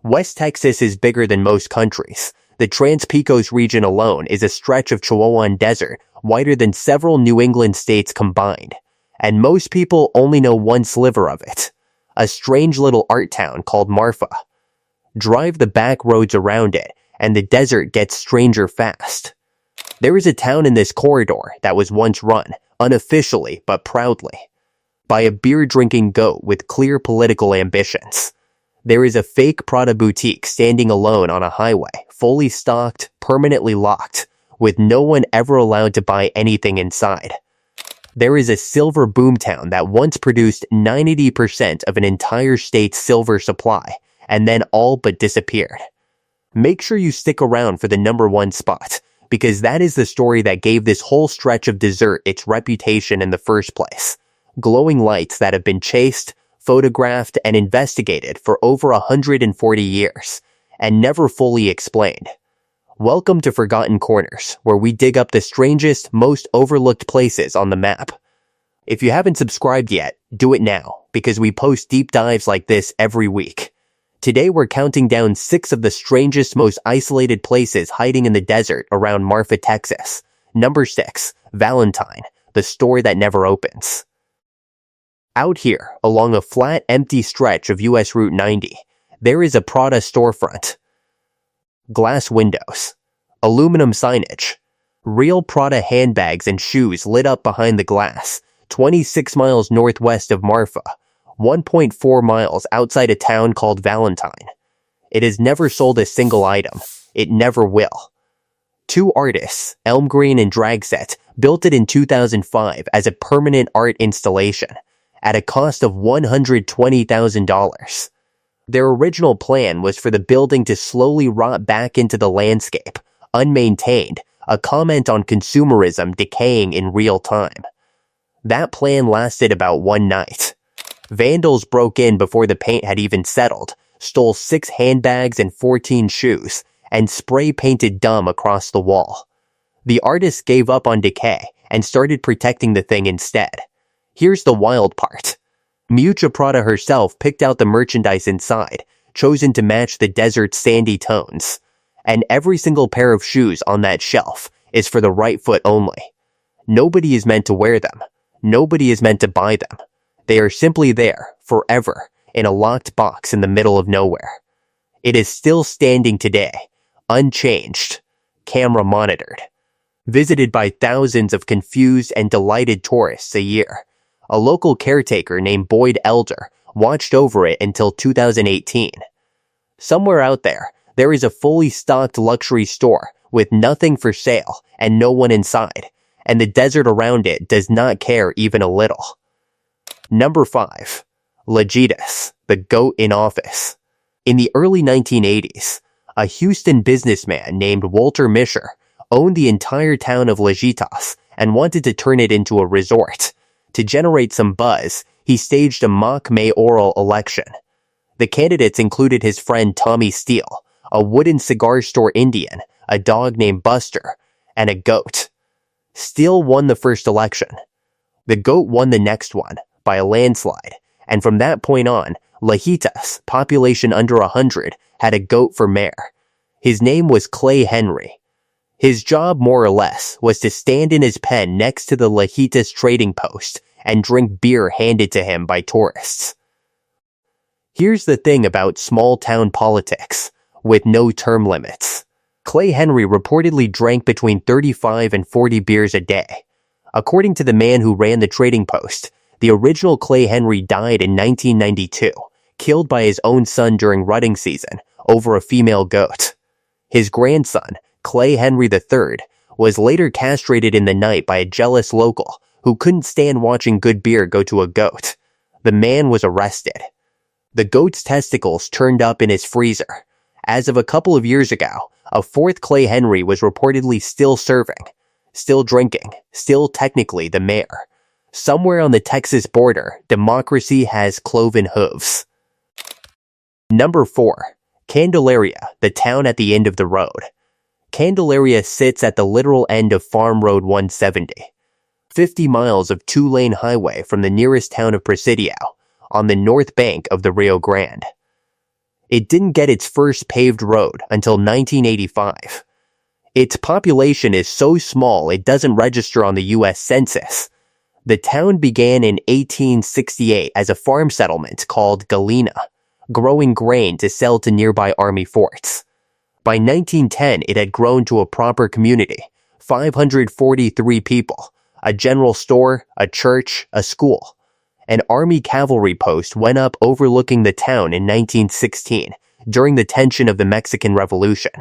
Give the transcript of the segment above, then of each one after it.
West Texas is bigger than most countries. The Trans-Pecos region alone is a stretch of Chihuahuan Desert wider than several New England states combined, and most people only know one sliver of it, a strange little art town called Marfa. Drive the back roads around it, and the desert gets stranger fast. There is a town in this corridor that was once run, unofficially but proudly, by a beer-drinking goat with clear political ambitions. There is a fake Prada boutique standing alone on a highway, fully stocked, permanently locked, with no one ever allowed to buy anything inside. There is a silver boomtown that once produced 90% of an entire state's silver supply, and then all but disappeared. Make sure you stick around for the #1 spot, because that is the story that gave this whole stretch of desert its reputation in the first place. Glowing lights that have been chased, photographed, and investigated for over 140 years, and never fully explained. Welcome to Forgotten Corners, where we dig up the strangest, most overlooked places on the map. If you haven't subscribed yet, do it now, because we post deep dives like this every week. Today we're counting down 6 of the strangest, most isolated places hiding in the desert around Marfa, Texas. Number 6, Valentine, the store that never opens. Out here, along a flat, empty stretch of US Route 90, there is a Prada storefront. Glass windows, aluminum signage, real Prada handbags and shoes lit up behind the glass, 26 miles northwest of Marfa, 1.4 miles outside a town called Valentine. It has never sold a single item. It never will. 2 artists, Elm Green and Dragset, built it in 2005 as a permanent art installation, at a cost of $120,000. Their original plan was for the building to slowly rot back into the landscape, unmaintained, a comment on consumerism decaying in real time. That plan lasted about one night. Vandals broke in before the paint had even settled, stole 6 handbags and 14 shoes, and spray-painted dumb across the wall. The artists gave up on decay and started protecting the thing instead. Here's the wild part. Miuccia Prada herself picked out the merchandise inside, chosen to match the desert's sandy tones. And every single pair of shoes on that shelf is for the right foot only. Nobody is meant to wear them. Nobody is meant to buy them. They are simply there, forever, in a locked box in the middle of nowhere. It is still standing today, unchanged, camera monitored, visited by thousands of confused and delighted tourists a year. A local caretaker named Boyd Elder watched over it until 2018. Somewhere out there, there is a fully stocked luxury store with nothing for sale and no one inside, and the desert around it does not care even a little. Number 5. Legitas, the goat in office. In the early 1980s, a Houston businessman named Walter Mischer owned the entire town of Legitas and wanted to turn it into a resort. To generate some buzz, he staged a mock mayoral election. The candidates included his friend Tommy Steele, a wooden cigar store Indian, a dog named Buster, and a goat. Steele won the first election. The goat won the next one, by a landslide, and from that point on, Legitas, population under 100, had a goat for mayor. His name was Clay Henry. His job, more or less, was to stand in his pen next to the Legitas trading post and drink beer handed to him by tourists. Here's the thing about small-town politics, with no term limits. Clay Henry reportedly drank between 35 and 40 beers a day. According to the man who ran the trading post, the original Clay Henry died in 1992, killed by his own son during rutting season over a female goat. His grandson, Clay Henry III, was later castrated in the night by a jealous local who couldn't stand watching good beer go to a goat. The man was arrested. The goat's testicles turned up in his freezer. As of a couple of years ago, a 4th Clay Henry was reportedly still serving, still drinking, still technically the mayor. Somewhere on the Texas border, democracy has cloven hooves. Number 4. Candelaria, the town at the end of the road. Candelaria sits at the literal end of Farm Road 170, 50 miles of 2-lane highway from the nearest town of Presidio, on the north bank of the Rio Grande. It didn't get its first paved road until 1985. Its population is so small it doesn't register on the US Census. The town began in 1868 as a farm settlement called Galena, growing grain to sell to nearby army forts. By 1910, it had grown to a proper community, 543 people, a general store, a church, a school. An army cavalry post went up overlooking the town in 1916 during the tension of the Mexican Revolution.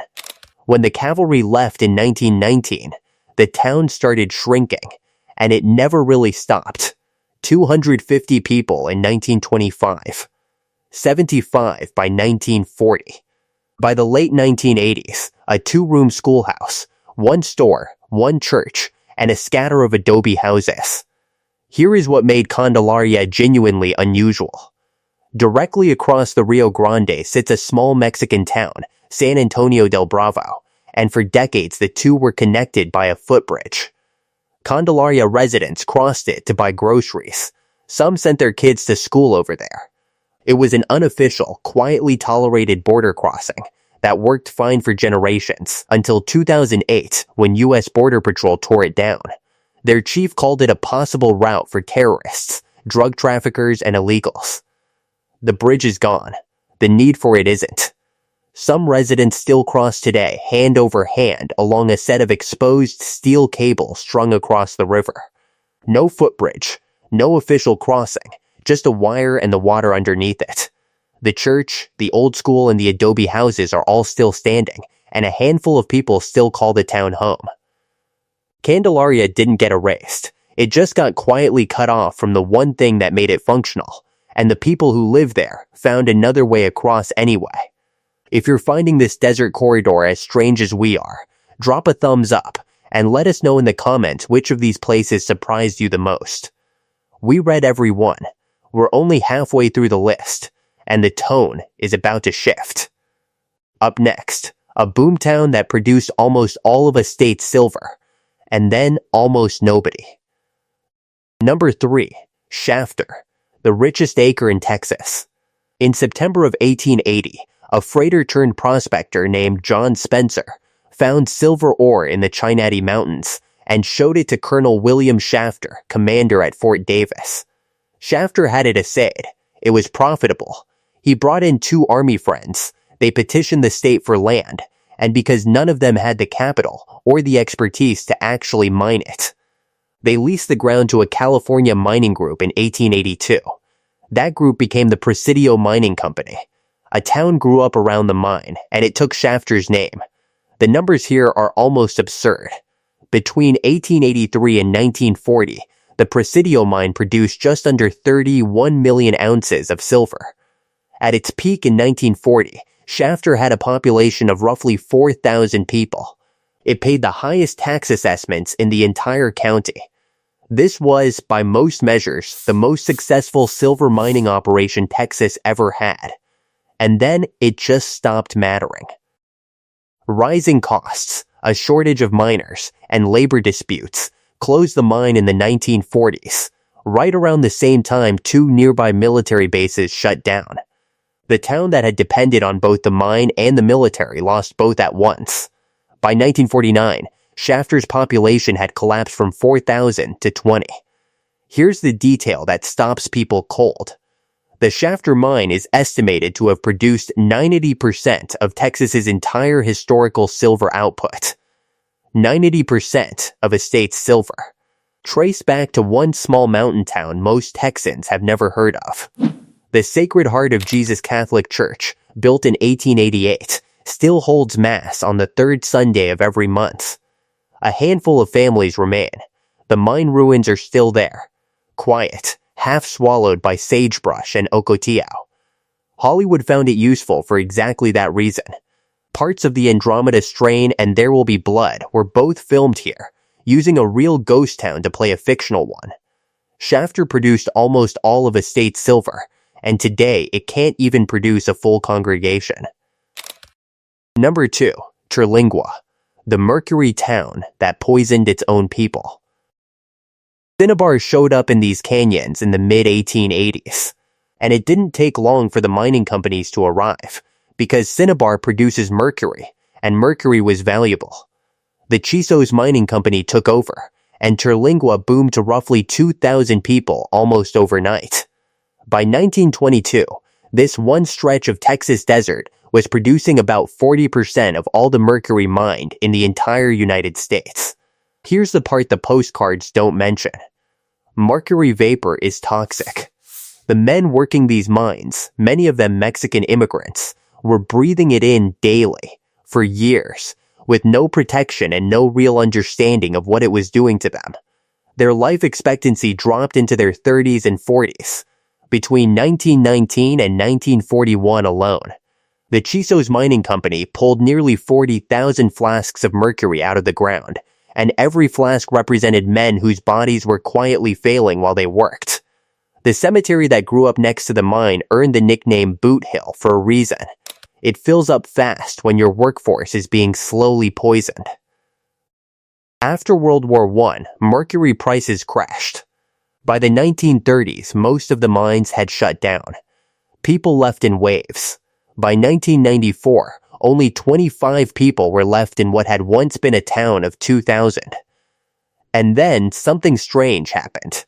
When the cavalry left in 1919, the town started shrinking, and it never really stopped. 250 people in 1925, 75 by 1940. By the late 1980s, a 2-room schoolhouse, 1 store, 1 church, and a scatter of adobe houses. Here is what made Candelaria genuinely unusual. Directly across the Rio Grande sits a small Mexican town, San Antonio del Bravo, and for decades the two were connected by a footbridge. Candelaria residents crossed it to buy groceries. Some sent their kids to school over there. It was an unofficial, quietly tolerated border crossing that worked fine for generations until 2008 when US Border Patrol tore it down. Their chief called it a possible route for terrorists, drug traffickers, and illegals. The bridge is gone. The need for it isn't. Some residents still cross today, hand over hand, along a set of exposed steel cables strung across the river. No footbridge, no official crossing, just a wire and the water underneath it. The church, the old school, and the adobe houses are all still standing, and a handful of people still call the town home. Candelaria didn't get erased. It just got quietly cut off from the one thing that made it functional, and the people who live there found another way across anyway. If you're finding this desert corridor as strange as we are, drop a thumbs up and let us know in the comments which of these places surprised you the most. We read every one. We're only halfway through the list, and the tone is about to shift. Up next, a boomtown that produced almost all of a state's silver, and then almost nobody. Number 3, Shafter, the richest acre in Texas. In September of 1880, a freighter-turned-prospector named John Spencer found silver ore in the Chinati Mountains and showed it to Colonel William Shafter, commander at Fort Davis. Shafter had it assayed. It was profitable. He brought in 2 army friends. They petitioned the state for land, and because none of them had the capital or the expertise to actually mine it, they leased the ground to a California mining group in 1882. That group became the Presidio Mining Company. A town grew up around the mine, and it took Shafter's name. The numbers here are almost absurd. Between 1883 and 1940, the Presidio mine produced just under 31 million ounces of silver. At its peak in 1940, Shafter had a population of roughly 4,000 people. It paid the highest tax assessments in the entire county. This was, by most measures, the most successful silver mining operation Texas ever had. And then it just stopped mattering. Rising costs, a shortage of miners, and labor disputes closed the mine in the 1940s. Right around the same time, 2 nearby military bases shut down. The town that had depended on both the mine and the military lost both at once. By 1949, Shafter's population had collapsed from 4,000 to 20. Here's the detail that stops people cold. The Shafter mine is estimated to have produced 90% of Texas's entire historical silver output. 90% of a state's silver. Traced back to one small mountain town most Texans have never heard of. The Sacred Heart of Jesus Catholic Church, built in 1888, still holds Mass on the 3rd Sunday of every month. A handful of families remain. The mine ruins are still there. Quiet, half swallowed by sagebrush and ocotillo. Hollywood found it useful for exactly that reason. Parts of the Andromeda Strain and There Will Be Blood were both filmed here, using a real ghost town to play a fictional one. Shafter produced almost all of a state's silver, and today it can't even produce a full congregation. Number 2, Terlingua, the mercury town that poisoned its own people. Cinnabar showed up in these canyons in the mid-1880s, and it didn't take long for the mining companies to arrive. because cinnabar produces mercury, and mercury was valuable. The Chisos Mining Company took over, and Terlingua boomed to roughly 2,000 people almost overnight. By 1922, this one stretch of Texas desert was producing about 40% of all the mercury mined in the entire United States. Here's the part the postcards don't mention. Mercury vapor is toxic. The men working these mines, many of them Mexican immigrants, were breathing it in daily, for years, with no protection and no real understanding of what it was doing to them. Their life expectancy dropped into their 30s and 40s. Between 1919 and 1941 alone, the Chisos Mining Company pulled nearly 40,000 flasks of mercury out of the ground, and every flask represented men whose bodies were quietly failing while they worked. The cemetery that grew up next to the mine earned the nickname Boot Hill for a reason. It fills up fast when your workforce is being slowly poisoned. After World War I, mercury prices crashed. By the 1930s, most of the mines had shut down. People left in waves. By 1994, only 25 people were left in what had once been a town of 2,000. And then something strange happened.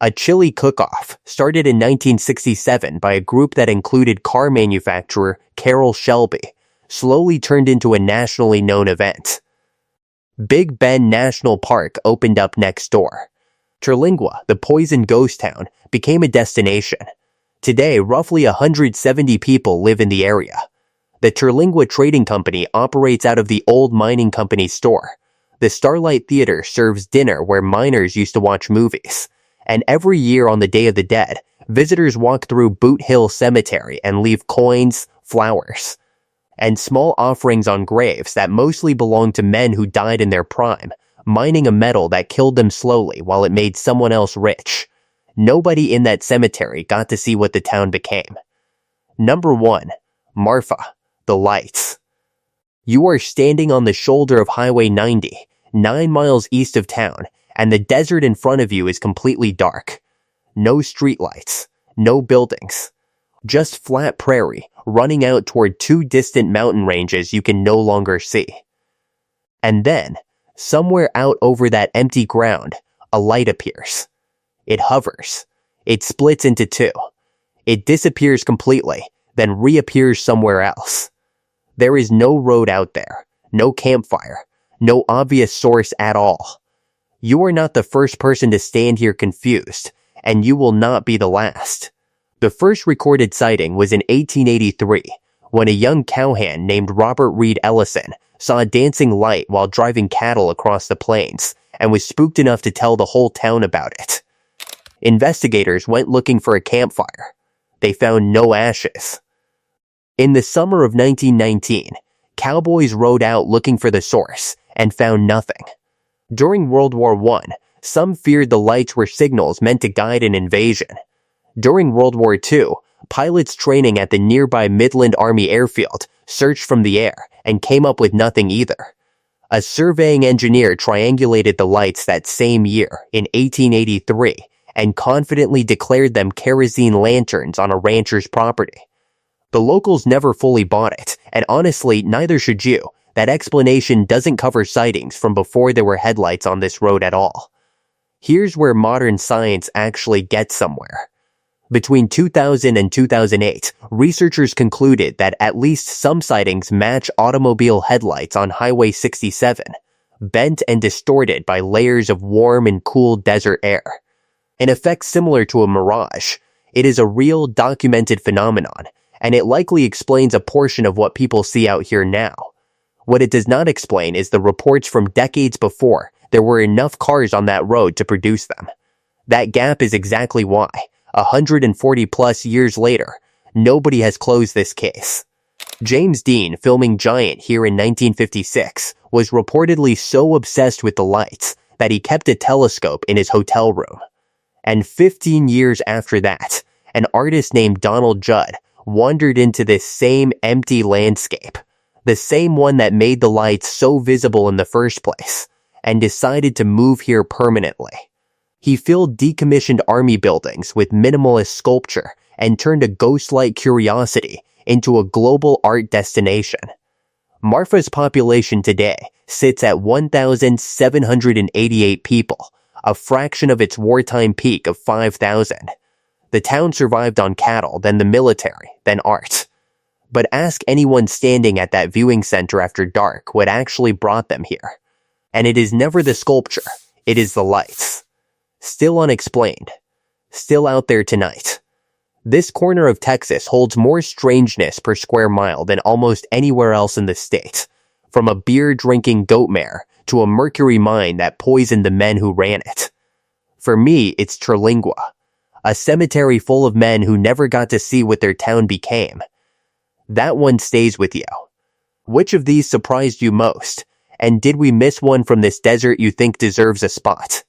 A chili cook-off, started in 1967 by a group that included car manufacturer Carroll Shelby, slowly turned into a nationally known event. Big Bend National Park opened up next door. Terlingua, the poison ghost town, became a destination. Today, roughly 170 people live in the area. The Terlingua Trading Company operates out of the old mining company store. The Starlight Theater serves dinner where miners used to watch movies. And every year on the Day of the Dead, visitors walk through Boot Hill Cemetery and leave coins, flowers, and small offerings on graves that mostly belong to men who died in their prime, mining a metal that killed them slowly while it made someone else rich. Nobody in that cemetery got to see what the town became. Number 1. Marfa, the lights. You are standing on the shoulder of Highway 90, 9 miles east of town, and the desert in front of you is completely dark. No streetlights, no buildings, just flat prairie running out toward 2 distant mountain ranges you can no longer see. And then, somewhere out over that empty ground, a light appears. It hovers. It splits into 2. It disappears completely, then reappears somewhere else. There is no road out there, no campfire, no obvious source at all. You are not the first person to stand here confused, and you will not be the last. The first recorded sighting was in 1883, when a young cowhand named Robert Reed Ellison saw a dancing light while driving cattle across the plains, and was spooked enough to tell the whole town about it. Investigators went looking for a campfire. They found no ashes. In the summer of 1919, cowboys rode out looking for the source, and found nothing. During World War I, some feared the lights were signals meant to guide an invasion. During World War II, pilots training at the nearby Midland Army Airfield searched from the air and came up with nothing either. A surveying engineer triangulated the lights that same year, in 1883, and confidently declared them kerosene lanterns on a rancher's property. The locals never fully bought it, and honestly, neither should you. That explanation doesn't cover sightings from before there were headlights on this road at all. Here's where modern science actually gets somewhere. Between 2000 and 2008, researchers concluded that at least some sightings match automobile headlights on Highway 67, bent and distorted by layers of warm and cool desert air. An effect similar to a mirage, it is a real documented phenomenon, and it likely explains a portion of what people see out here now. What it does not explain is the reports from decades before there were enough cars on that road to produce them. That gap is exactly why, 140 plus years later, nobody has closed this case. James Dean, filming Giant here in 1956, was reportedly so obsessed with the lights that he kept a telescope in his hotel room. And 15 years after that, an artist named Donald Judd wandered into this same empty landscape, the same one that made the lights so visible in the first place, and decided to move here permanently. He filled decommissioned army buildings with minimalist sculpture and turned a ghost-like curiosity into a global art destination. Marfa's population today sits at 1,788 people, a fraction of its wartime peak of 5,000. The town survived on cattle, then the military, then art. But ask anyone standing at that viewing center after dark what actually brought them here. And it is never the sculpture, it is the lights. Still unexplained. Still out there tonight. This corner of Texas holds more strangeness per square mile than almost anywhere else in the state. From a beer-drinking goat mare to a mercury mine that poisoned the men who ran it. For me, it's Terlingua. A cemetery full of men who never got to see what their town became. That one stays with you. Which of these surprised you most? And did we miss one from this desert you think deserves a spot?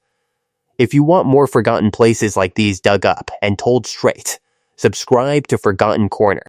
If you want more forgotten places like these dug up and told straight, subscribe to Forgotten Corner.